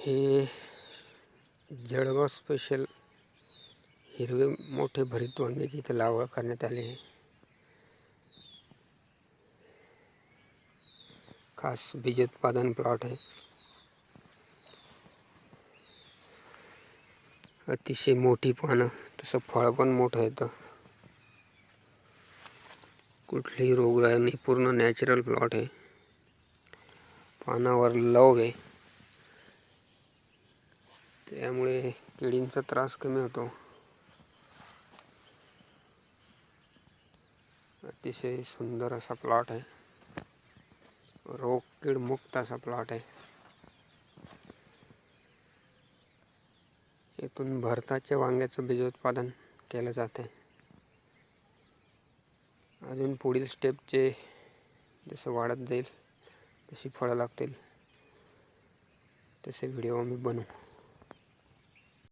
हे जळगाव स्पेशल हिरवे मोठे भरीत वांग्याची इथे लागवड करण्यात आली आहे. खास बीज उत्पादन प्लॉट आहे. अतिशय मोठी पानं, तसं फळ पण मोठं येतं. कुठलीही रोगराई नाही, पूर्ण नॅचरल प्लॉट आहे. पानावर लव आहे, त्यामुळे किडींचा त्रास कमी होतो. अतिशय सुंदर असा प्लॉट आहे. रोग कीड मुक्त असा प्लॉट आहे. इथून भरताच्या वांग्याचं बीज उत्पादन केलं जाते. अजून पुढील स्टेपचे जसं वाढत जाईल, तशी फळं लागतील, तसे व्हिडिओ आम्ही बनवू.